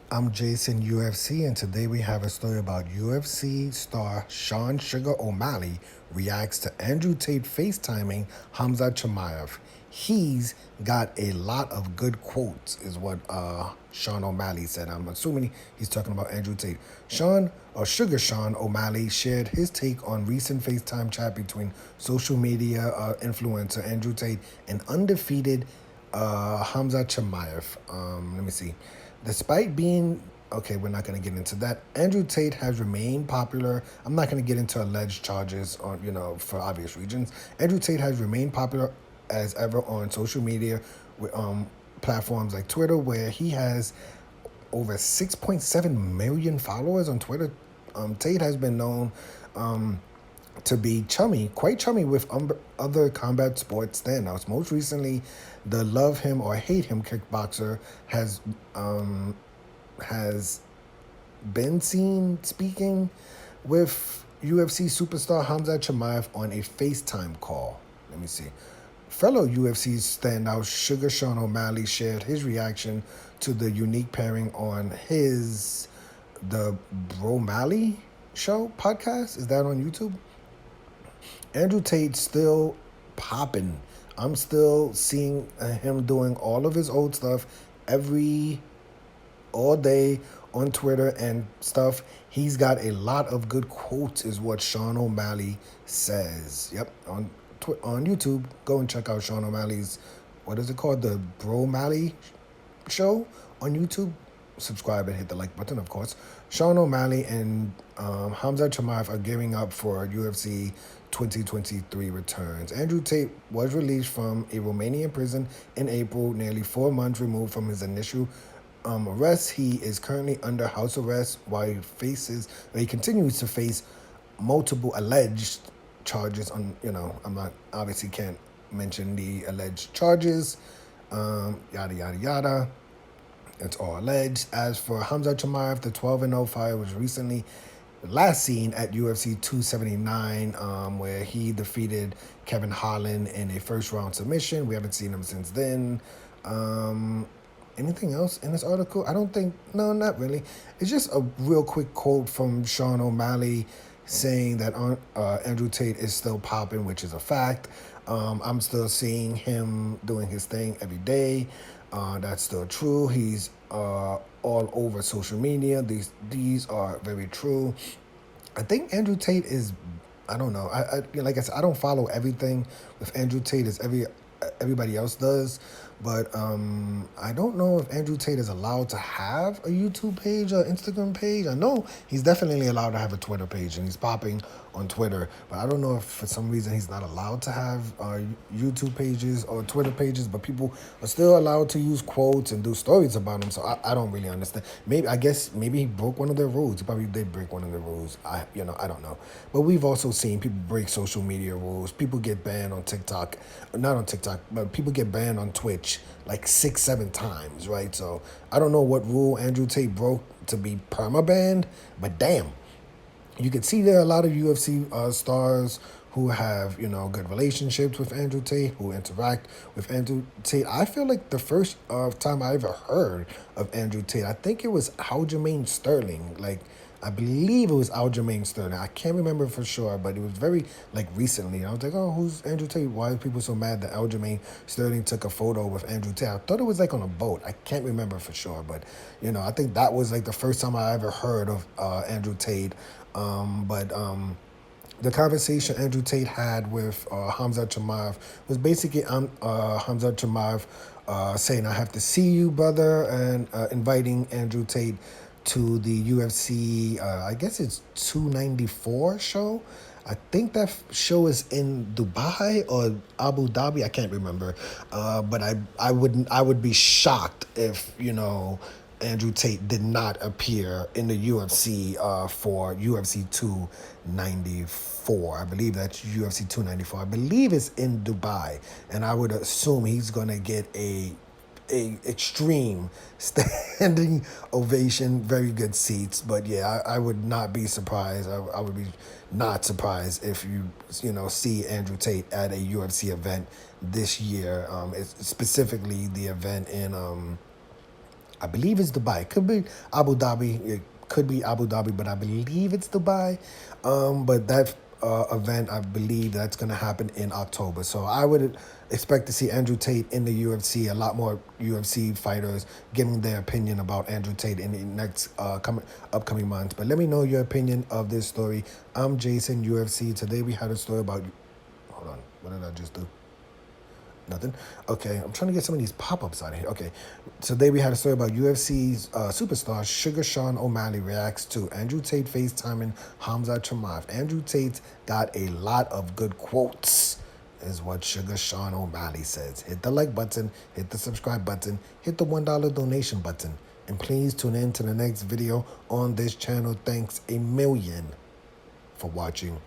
I'm Jason UFC, and today we have a story about UFC star Sean Sugar O'Malley reacts to Andrew Tate FaceTiming Khamzat Chimaev. He's got a lot of good quotes, is what Sean O'Malley said. I'm assuming he's talking about Andrew Tate. Sugar Sean O'Malley shared his take on recent FaceTime chat between social media influencer Andrew Tate and undefeated Khamzat Chimaev. Let me see. Despite being okay, we're not going to get into that. Andrew Tate has remained popular. I'm not going to get into alleged charges on, for obvious reasons. Andrew Tate has remained popular as ever on social media with platforms like Twitter, where he has over 6.7 million followers on Twitter. Tate has been known to be quite chummy with other combat sports standouts. Most recently, the love him or hate him kickboxer has been seen speaking with UFC superstar Khamzat Chimaev on a FaceTime call. Let me see. Fellow UFC standout Sugar Sean O'Malley shared his reaction to the unique pairing on the Bro Malley show podcast. Is that on YouTube? Andrew Tate's still popping. I'm still seeing him doing all of his old stuff all day on Twitter and stuff. He's got a lot of good quotes, is what Sean O'Malley says. Yep, on YouTube, go and check out Sean O'Malley's, what is it called, the Bro Malley show on YouTube. Subscribe and hit the like button, of course. Sean O'Malley and Khamzat Chimaev are gearing up for UFC 2023 returns. Andrew Tate was released from a Romanian prison in April, nearly 4 months removed from his initial arrest. He is currently under house arrest while he continues to face multiple alleged charges on, I'm not, obviously can't mention the alleged charges, yada, yada, yada. It's all alleged. As for Khamzat Chimaev, the 12-0 fighter was recently last seen at UFC 279, where he defeated Kevin Holland in a first-round submission. We haven't seen him since then. Anything else in this article? I don't think, no, not really. It's just a real quick quote from Sean O'Malley saying that Andrew Tate is still popping, which is a fact. I'm still seeing him doing his thing every day. That's still true. He's all over social media. These are very true. I think Andrew Tate is, I don't know. Like I said, I don't follow everything with Andrew Tate as everybody else does. But I don't know if Andrew Tate is allowed to have a YouTube page or Instagram page. I know he's definitely allowed to have a Twitter page, and he's popping on Twitter. But I don't know if for some reason he's not allowed to have YouTube pages or Twitter pages. But people are still allowed to use quotes and do stories about him. So I don't really understand. Maybe he broke one of their rules. He probably did break one of the rules. I don't know. But we've also seen people break social media rules. People get banned on TikTok, not on TikTok, but people get banned on Twitch like 6-7 times, right? So I don't know what rule Andrew Tate broke to be perma-banned, but damn, you can see there are a lot of UFC stars who have, good relationships with Andrew Tate, who interact with Andrew Tate. I feel like the first time I ever heard of Andrew Tate, I think it was Aljamain Sterling. I believe it was Aljamain Sterling. I can't remember for sure, but it was very, recently. I was like, oh, who's Andrew Tate? Why are people so mad that Aljamain Sterling took a photo with Andrew Tate? I thought it was, on a boat. I can't remember for sure, but, I think that was, the first time I ever heard of Andrew Tate. The conversation Andrew Tate had with Khamzat Chimaev was basically Khamzat Chimaev saying, I have to see you, brother, and inviting Andrew Tate to the UFC, I guess it's 294 show. I think that show is in Dubai or Abu Dhabi. I can't remember. But I would be shocked if, Andrew Tate did not appear in the UFC for UFC 294. I believe that's UFC 294. I believe it's in Dubai. And I would assume he's going to get a extreme standing ovation, very good seats. But yeah, I would not be surprised. I would be not surprised if you see Andrew Tate at a UFC event this year. It's specifically the event I believe it's Dubai. It could be Abu Dhabi. It could be Abu Dhabi, but I believe it's Dubai. But that event, I believe that's going to happen in October. So I would expect to see Andrew Tate in the UFC. A lot more UFC fighters giving their opinion about Andrew Tate in the next upcoming months. But let me know your opinion of this story. I'm Jason, UFC. Today we had a story about... Hold on. What did I just do? Nothing. Okay, I'm trying to get some of these pop-ups out of here. Okay, today we had a story about UFC's superstar Sugar Sean O'Malley reacts to Andrew Tate FaceTiming Khamzat Chimaev. Andrew Tate got a lot of good quotes, is what Sugar Sean O'Malley says. Hit the like button, hit the subscribe button, hit the $1 donation button, and please tune in to the next video on this channel. Thanks a million for watching.